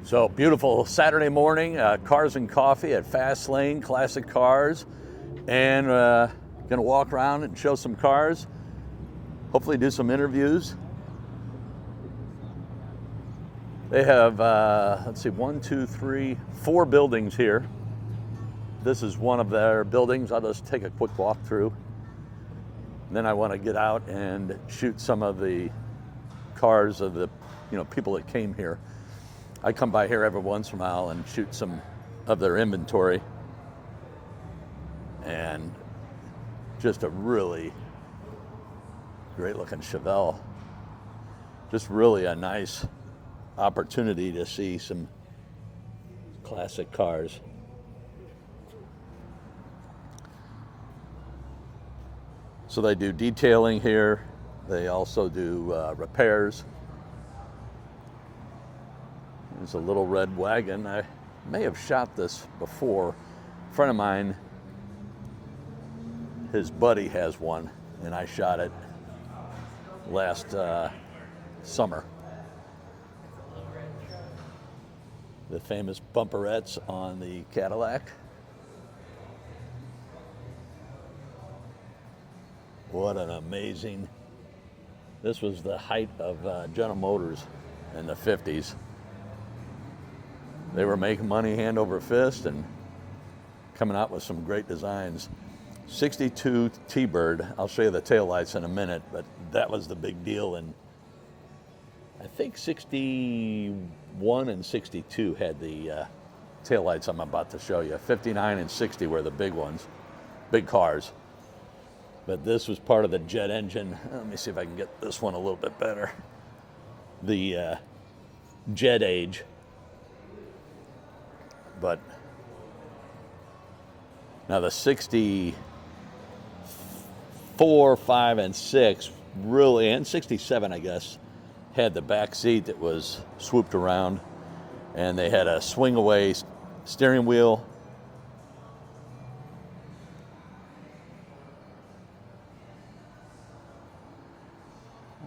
So beautiful Saturday morning, cars and coffee at Fast Lane Classic Cars, and gonna walk around and show some cars, hopefully do some interviews. They have, let's see, 1, 2, 3, 4 buildings here. This is one of their buildings. I'll just take a quick walk through. Then I want to get out and shoot some of the cars of the people that came here. I come by here every once in a while and shoot some of their inventory. And just a really great looking Chevelle. Just really a nice opportunity to see some classic cars. So they do detailing here. They also do repairs. There's a little red wagon. I may have shot this before. A friend of mine, his buddy has one, and I shot it last summer. The famous bumperettes on the Cadillac. What an amazing, this was the height of General Motors in the 50s. They were making money hand over fist and coming out with some great designs. 62 T-Bird, I'll show you the taillights in a minute, but that was the big deal. And I think 61 and 62 had the taillights I'm about to show you. 59 and 60 were the big ones, big cars. But this was part of the jet engine. Let me see if I can get this one a little bit better. The jet age. But now the 64, 5, and 6 really, and 67, I guess, had the back seat that was swooped around, and they had a swing away steering wheel.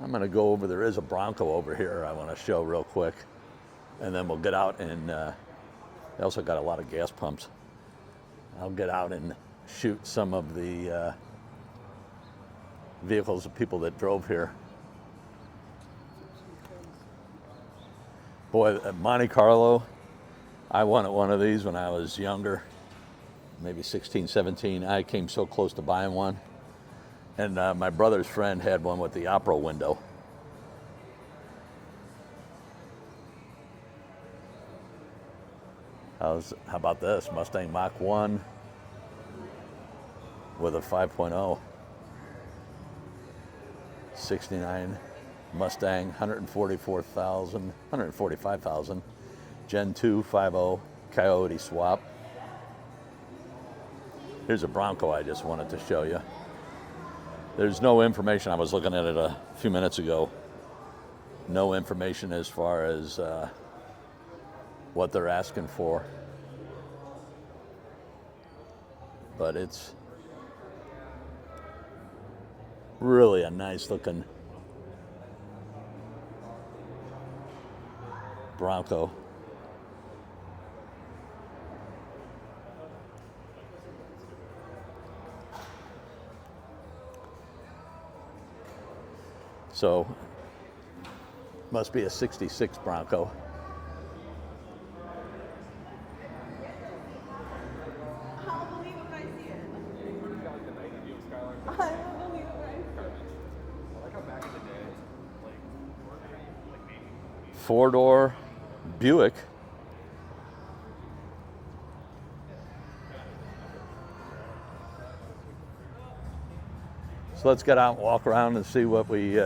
I'm gonna go over, there is a Bronco over here I wanna show real quick, and then we'll get out and they also got a lot of gas pumps. I'll get out and shoot some of the vehicles of people that drove here. Boy, at Monte Carlo, I wanted one of these when I was younger, maybe 16, 17. I came so close to buying one. And my brother's friend had one with the opera window. How about this? Mustang Mach 1 with a 5.0. 69 Mustang, 145,000. Gen 2 5.0 Coyote swap. Here's a Bronco I just wanted to show you. There's no information. I was looking at it a few minutes ago. No information as far as what they're asking for. But it's really a nice looking Bronco. So, must be a 66 Bronco. I'll believe it when I see it. I will believe it when I see it. I like how back in the day, like 4-door Buick. So let's get out and walk around and see what we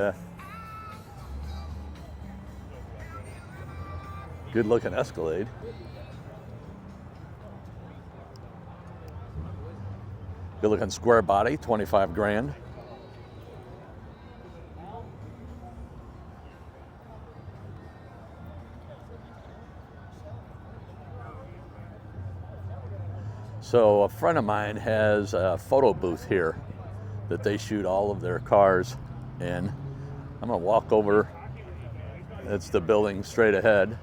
good looking Escalade. Good looking square body, 25 grand. So a friend of mine has a photo booth here that they shoot all of their cars in. I'm gonna walk over, it's the building straight ahead.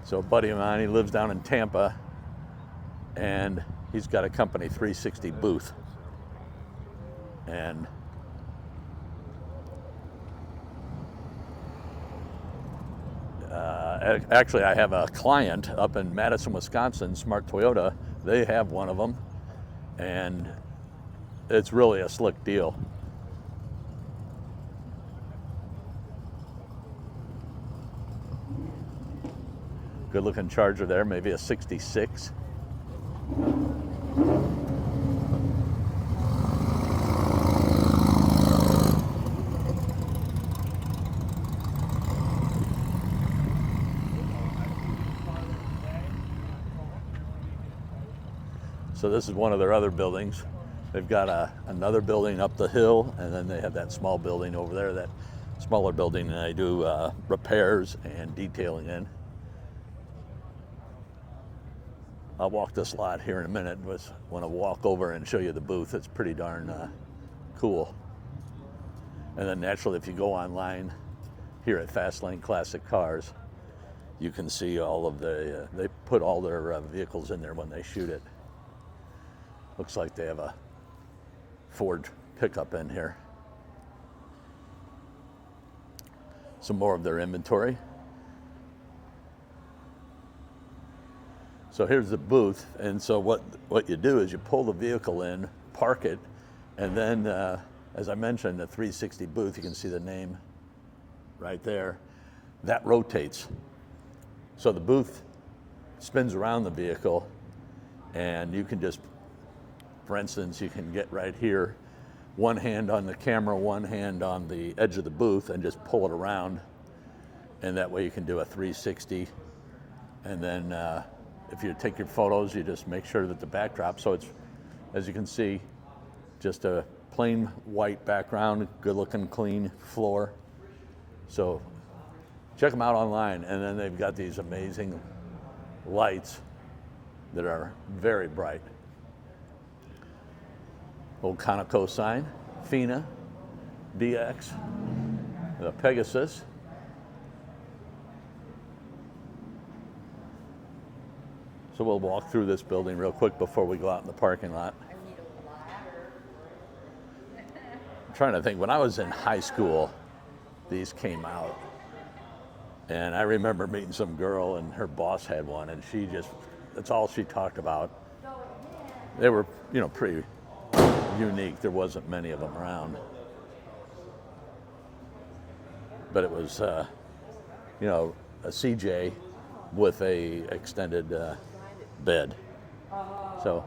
So a buddy of mine, he lives down in Tampa, and he's got a company 360 booth. And actually, I have a client up in Madison, Wisconsin, Smart Toyota. They have one of them, and it's really a slick deal. Good looking Charger there, maybe a 66. So this is one of their other buildings. They've got another building up the hill, and then they have that small building over there, that smaller building, and they do repairs and detailing in. I'll walk this lot here in a minute, but want to walk over and show you the booth. It's pretty darn cool. And then naturally, if you go online here at Fastlane Classic Cars, you can see all of they put all their vehicles in there when they shoot it. Looks like they have a Ford pickup in here. Some more of their inventory. So here's the booth, and so what you do is you pull the vehicle in, park it, and then, as I mentioned, the 360 booth, you can see the name right there, that rotates. So the booth spins around the vehicle, and you can just, for instance, you can get right here, one hand on the camera, one hand on the edge of the booth, and just pull it around, and that way you can do a 360, and then if you take your photos, you just make sure that the backdrop, so it's, as you can see, just a plain white background, good looking, clean floor. So check them out online, and then they've got these amazing lights that are very bright. Old Conoco sign, Fina, DX, the Pegasus. So we'll walk through this building real quick before we go out in the parking lot. I'm trying to think, when I was in high school, these came out. And I remember meeting some girl, and her boss had one, and she just, that's all she talked about. They were, pretty unique. There wasn't many of them around. But it was, a CJ with a extended bed. So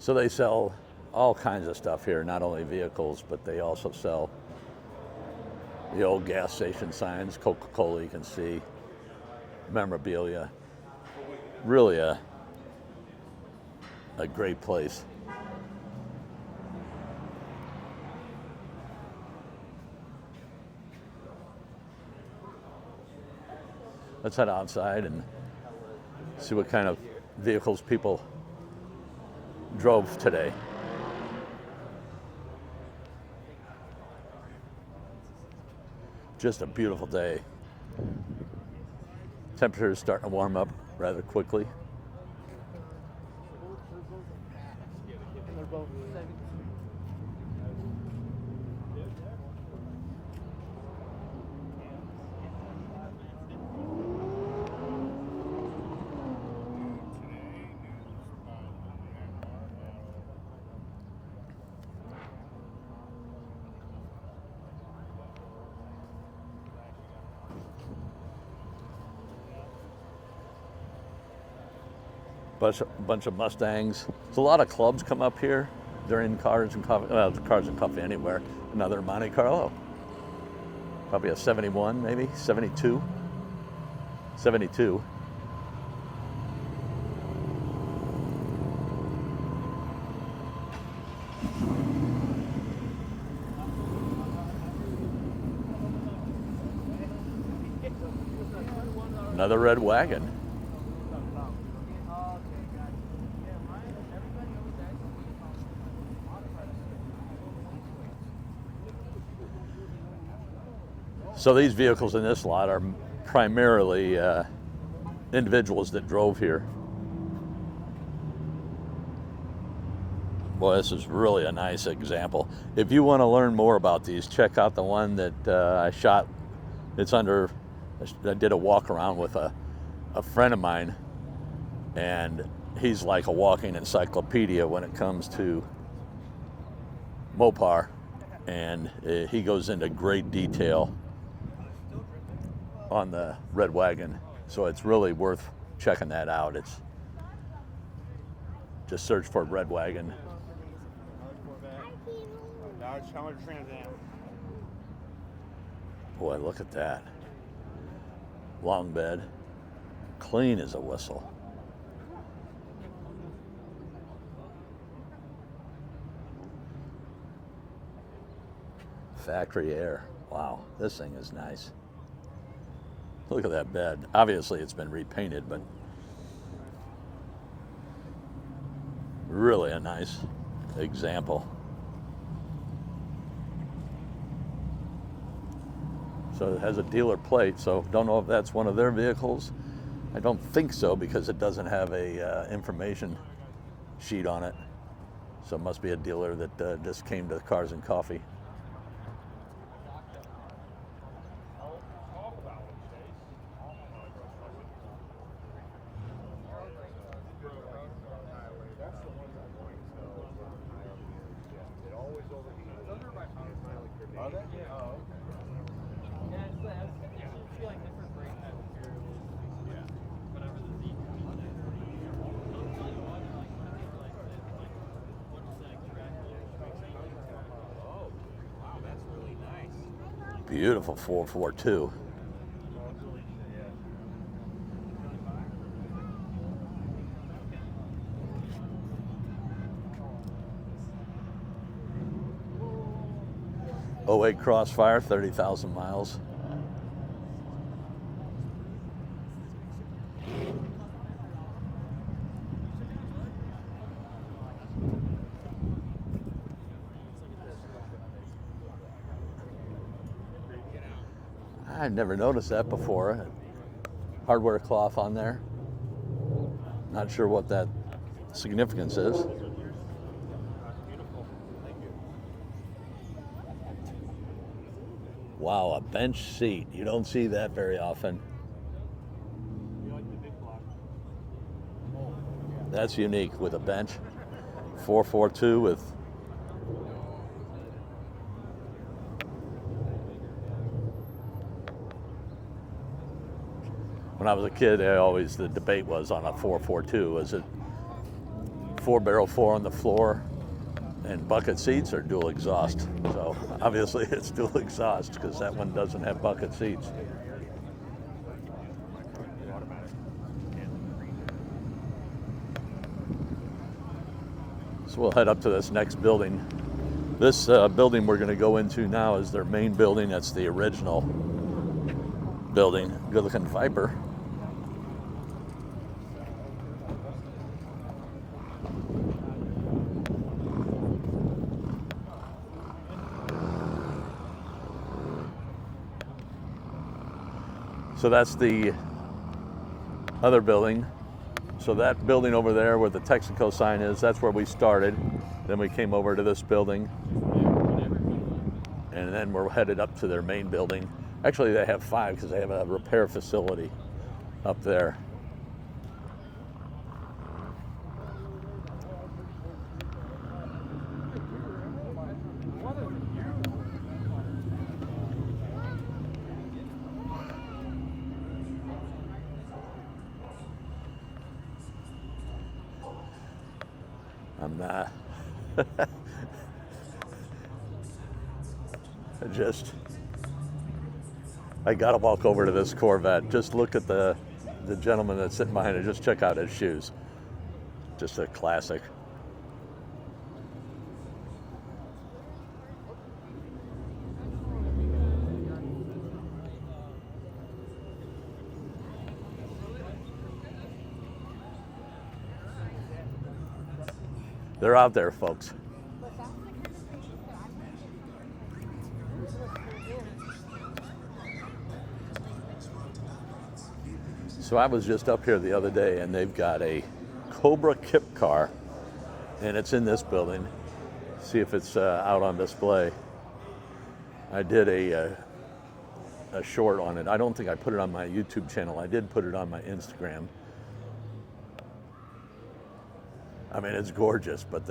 they sell all kinds of stuff here, not only vehicles, but they also sell the old gas station signs, Coca-Cola, you can see, memorabilia. Really a great place. Let's head outside and see what kind of vehicles people drove today. Just a beautiful day. Temperature is starting to warm up rather quickly. Bunch of Mustangs. There's a lot of clubs come up here during Cars and Coffee. Well, Cars and Coffee anywhere. Another Monte Carlo. Probably a 71, maybe 72. 72. Another red wagon. So these vehicles in this lot are primarily individuals that drove here. Boy, this is really a nice example. If you want to learn more about these, check out the one that I shot. It's under, I did a walk around with a friend of mine, and he's like a walking encyclopedia when it comes to Mopar, and he goes into great detail on the Red Wagon. So it's really worth checking that out. It's just search for Red Wagon. Dodge Challenger Trans Am. Boy, look at that. Long bed. Clean as a whistle. Factory air. Wow, this thing is nice. Look at that bed. Obviously it's been repainted, but really a nice example. So it has a dealer plate, so don't know if that's one of their vehicles. I don't think so because it doesn't have a information sheet on it. So it must be a dealer that just came to Cars and Coffee. Beautiful 442. '08 Crossfire, 30,000 miles. I've never noticed that before. Hardware cloth on there. Not sure what that significance is. Wow, a bench seat. You don't see that very often. That's unique with a bench. 442 with when I was a kid, the debate was on a 442. Was it 4-barrel 4 on the floor and bucket seats or dual exhaust? So obviously it's dual exhaust because that one doesn't have bucket seats. So we'll head up to this next building. This building we're going to go into now is their main building. That's the original building. Good looking Viper. So that's the other building. So that building over there where the Texaco sign is, that's where we started. Then we came over to this building. And then we're headed up to their main building. Actually, they have 5 because they have a repair facility up there. I'm not. I gotta walk over to this Corvette. Just look at the gentleman that's sitting behind it. Just check out his shoes. Just a classic. They're out there, folks. So I was just up here the other day, and they've got a Cobra Kit car, and it's in this building. See if it's out on display. I did a short on it. I don't think I put it on my YouTube channel. I did put it on my Instagram. I mean, it's gorgeous, but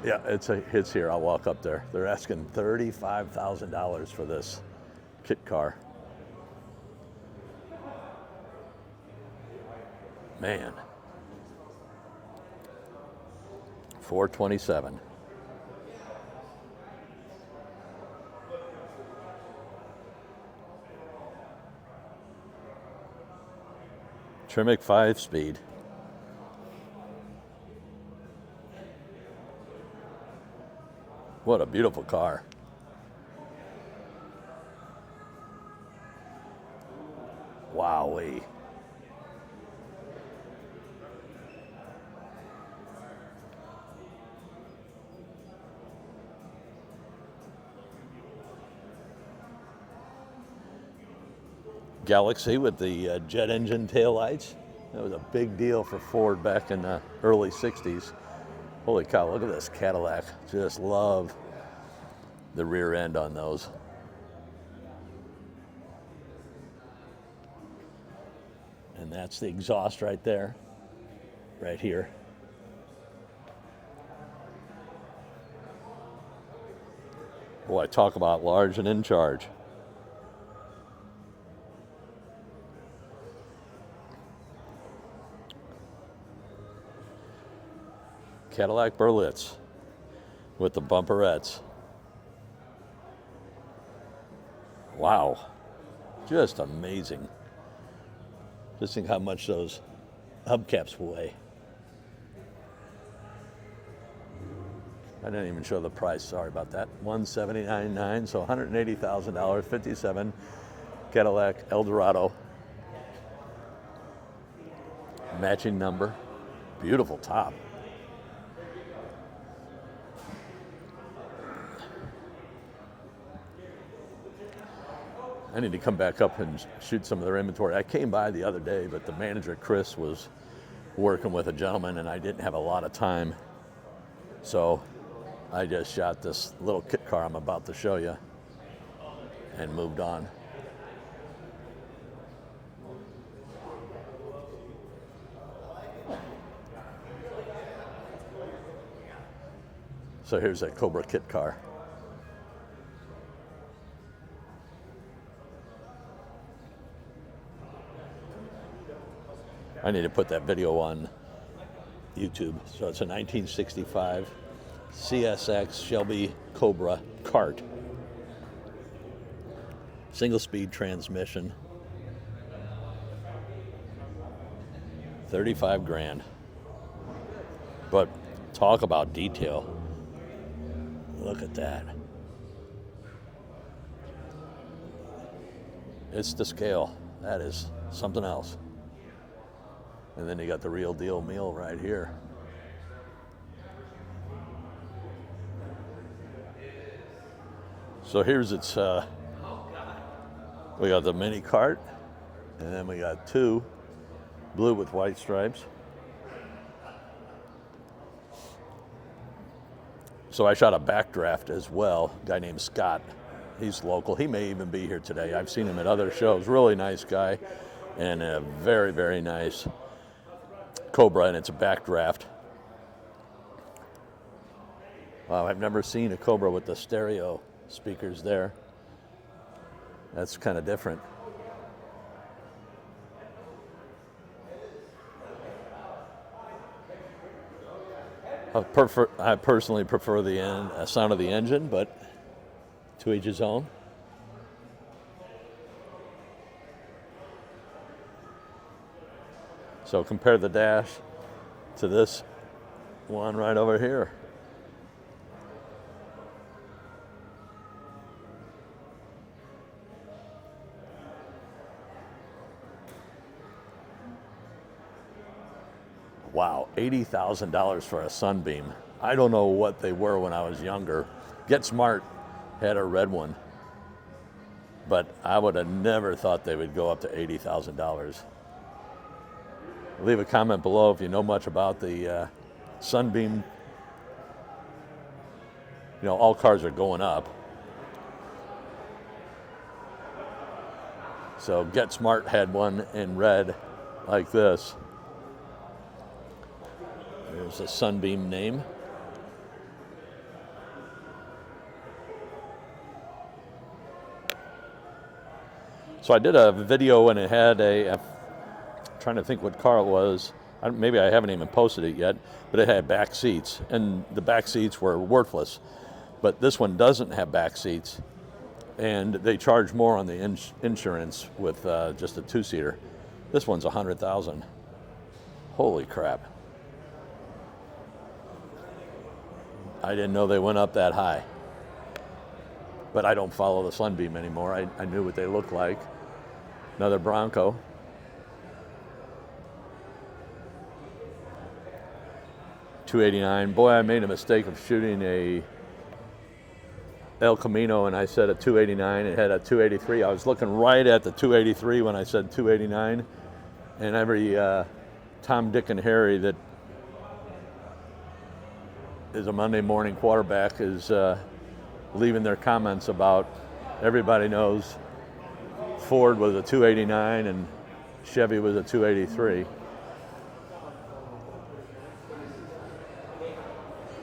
yeah, it's here. I'll walk up there. They're asking $35,000 for this kit car. Man. 427. Tremec 5-speed. What a beautiful car. Wowee. Galaxy with the jet engine taillights. That was a big deal for Ford back in the early 60s. Holy cow, look at this Cadillac. Just love the rear end on those. And that's the exhaust right there, right here. Boy, talk about large and in charge. Cadillac Berlitz with the bumperettes. Wow, just amazing. Just think how much those hubcaps weigh. I didn't even show the price, sorry about that. $179,900, so $180,000, 57 Cadillac Eldorado. Matching number, beautiful top. I need to come back up and shoot some of their inventory. I came by the other day, but the manager, Chris, was working with a gentleman, and I didn't have a lot of time. So I just shot this little kit car I'm about to show you and moved on. So here's that Cobra kit car. I need to put that video on YouTube. So it's a 1965 CSX Shelby Cobra kart. Single speed transmission. 35 grand. But talk about detail. Look at that. It's to scale. That is something else. And then you got the real deal meal right here. So here's its, we got the mini cart, and then we got two blue with white stripes. So I shot a backdraft as well, a guy named Scott. He's local. He may even be here today. I've seen him at other shows. Really nice guy, and a very, very nice Cobra, and it's a backdraft. Wow, I've never seen a Cobra with the stereo speakers there. That's kind of different. I personally prefer the sound of the engine, but to each his own. So compare the dash to this one right over here. Wow, $80,000 for a Sunbeam. I don't know what they were when I was younger. Get Smart had a red one. but I would have never thought they would go up to $80,000. Leave a comment below if you know much about the Sunbeam. You know, all cars are going up. So Get Smart had one in red like this. There's a Sunbeam name. So I did a video and it had I'm trying to think what car it was. Maybe I haven't even posted it yet, but it had back seats, and the back seats were worthless. But this one doesn't have back seats, and they charge more on the insurance with just a two-seater. This one's $100,000. Holy crap. I didn't know they went up that high. But I don't follow the Sunbeam anymore. I knew what they looked like. Another Bronco. $289. Boy, I made a mistake of shooting a El Camino and I said a 289. It had a 283. I was looking right at the 283 when I said 289. And every Tom, Dick, and Harry that is a Monday morning quarterback is leaving their comments about everybody knows Ford was a 289 and Chevy was a 283.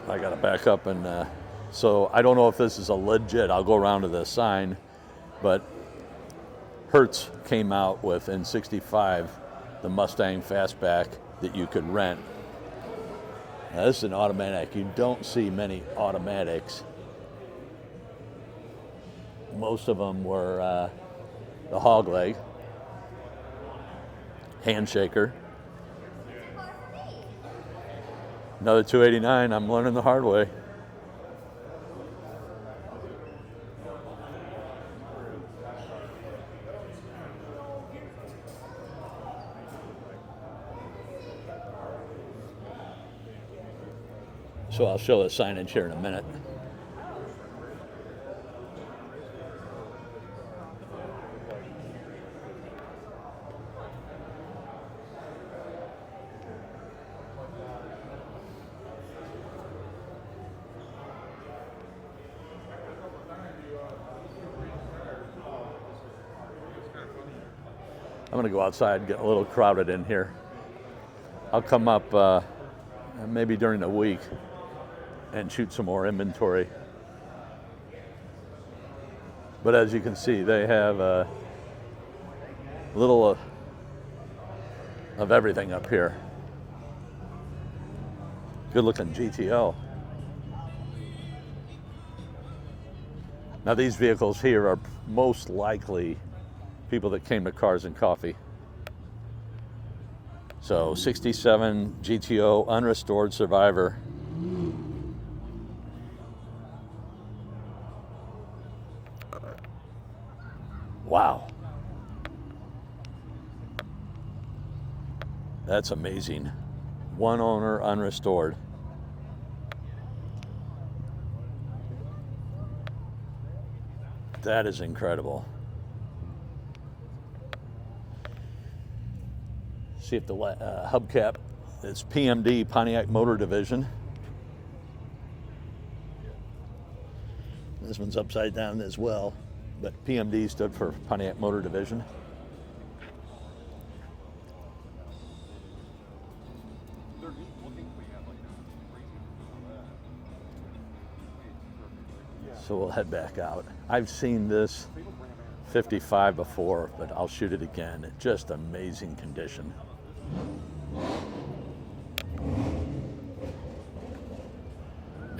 I got to back up and so I don't know if this is a legit. I'll go around to the sign, but Hertz came out with in '65 the Mustang Fastback that you could rent. Now this is an automatic. You don't see many automatics. Most of them were the hog leg, handshaker. Another 289. I'm learning the hard way. So I'll show the signage here in a minute. I'm going to go outside and get a little crowded in here. I'll come up maybe during the week and shoot some more inventory. But as you can see, they have a little of everything up here. Good looking GTO. Now these vehicles here are most likely people that came to Cars and Coffee. So 67 GTO unrestored Survivor. Wow. That's amazing. One owner, unrestored. That is incredible. See if the hubcap, it's PMD, Pontiac Motor Division. This one's upside down as well, but PMD stood for Pontiac Motor Division. So we'll head back out. I've seen this 55 before, but I'll shoot it again. Just amazing condition.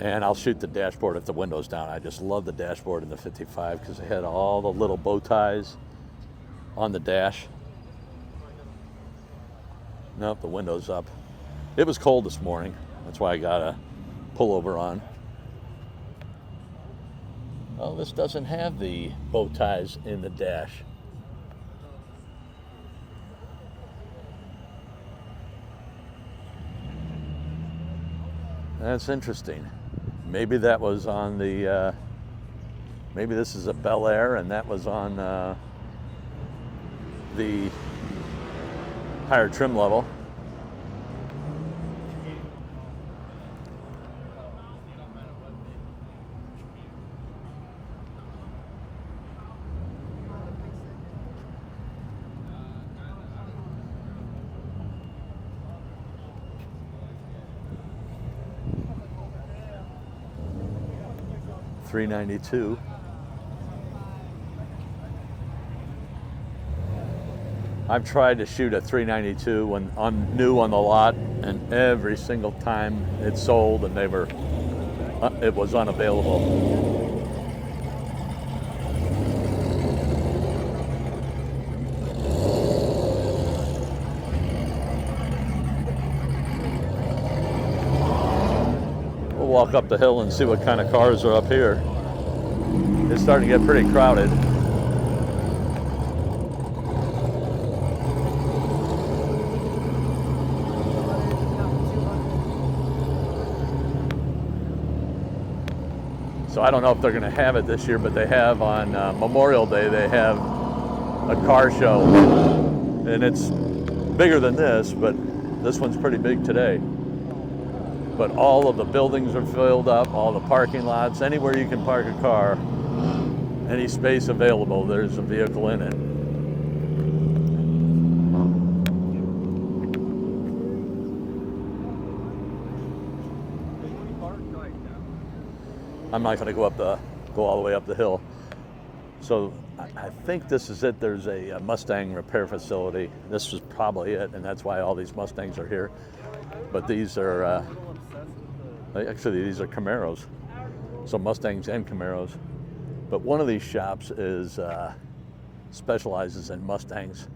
And I'll shoot the dashboard if the window's down. I just love the dashboard in the 55 because it had all the little bow ties on the dash. Nope, the window's up. It was cold this morning. That's why I got a pullover on. Oh, this doesn't have the bow ties in the dash. That's interesting. Maybe that was on the Maybe this is a Bel Air, and that was on the higher trim level. $392. I've tried to shoot a 392 when new on the lot, and every single time it sold and it was unavailable. We'll walk up the hill and see what kind of cars are up here. It's starting to get pretty crowded. So I don't know if they're going to have it this year, but they have on Memorial Day, they have a car show. And it's bigger than this, but this one's pretty big today. But all of the buildings are filled up, all the parking lots, anywhere you can park a car, any space available, there's a vehicle in it. I'm not going to go all the way up the hill. So I think this is it. There's a Mustang repair facility. This was probably it, and that's why all these Mustangs are here. But these are, actually these are Camaros. So Mustangs and Camaros. But one of these shops is specializes in Mustangs.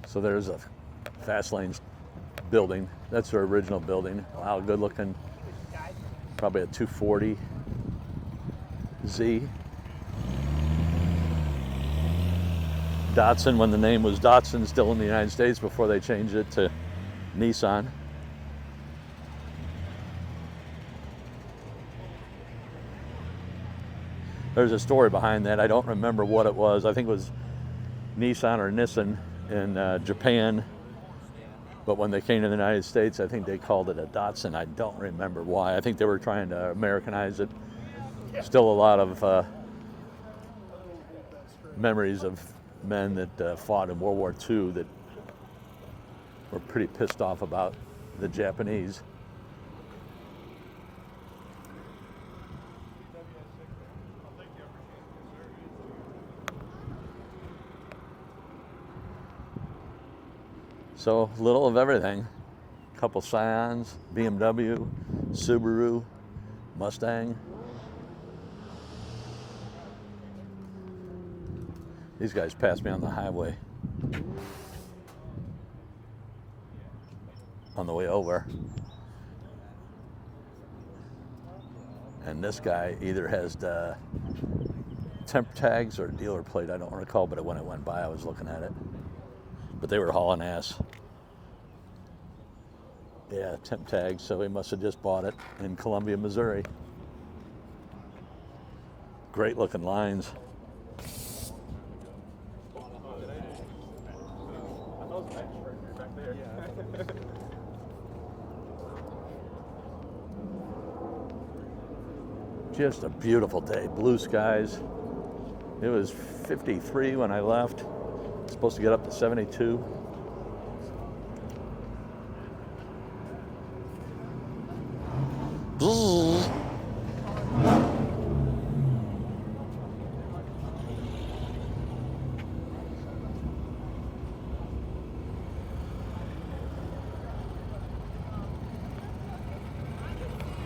So there's a Fast Lanes building. That's their original building. Wow, good looking. Probably a 240Z. Datsun, when the name was Datsun, still in the United States before they changed it to Nissan. There's a story behind that. I don't remember what it was. I think it was Nissan or Nissan in Japan, but when they came to the United States, I think they called it a Datsun. I don't remember why. I think they were trying to Americanize it. Still a lot of memories of men that fought in World War II that were pretty pissed off about the Japanese. So little of everything. Couple Scions, BMW, Subaru, Mustang. These guys passed me on the highway on the way over. And this guy either has the temp tags or dealer plate, I don't recall, but when it went by I was looking at it. But they were hauling ass. Yeah, temp tags, so he must have just bought it in Columbia, Missouri. Great looking lines. Just a beautiful day, blue skies. It was 53 when I left. It's supposed to get up to 72. Bzzz.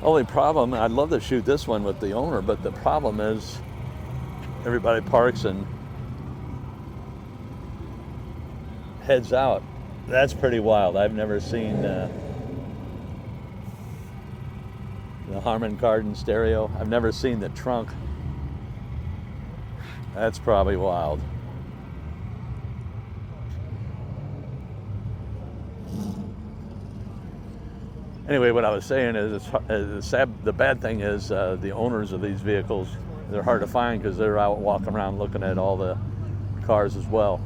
Only problem, I'd love to shoot this one with the owner, but the problem is everybody parks and heads out. That's pretty wild. I've never seen the Harman Kardon stereo. I've never seen the trunk. That's probably wild. Anyway, what I was saying is, the bad thing is the owners of these vehicles, they're hard to find because they're out walking around looking at all the cars as well.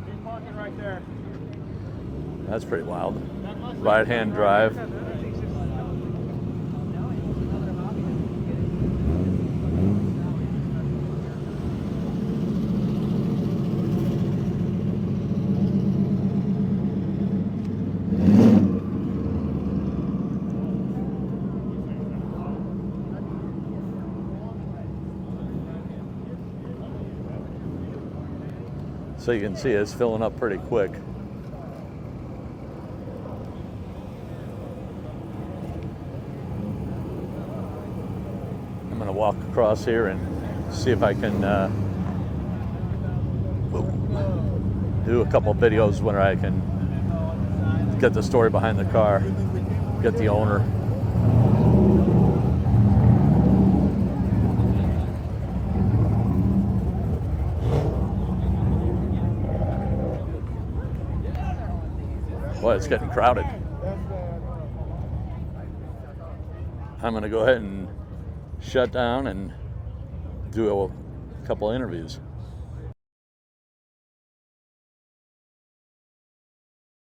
Keep parking right there. That's pretty wild. Right-hand drive. So you can see it's filling up pretty quick. I'm going to walk across here and see if I can do a couple of videos where I can get the story behind the car, get the owner. Boy, it's getting crowded. I'm going to go ahead and shut down and do a couple of interviews.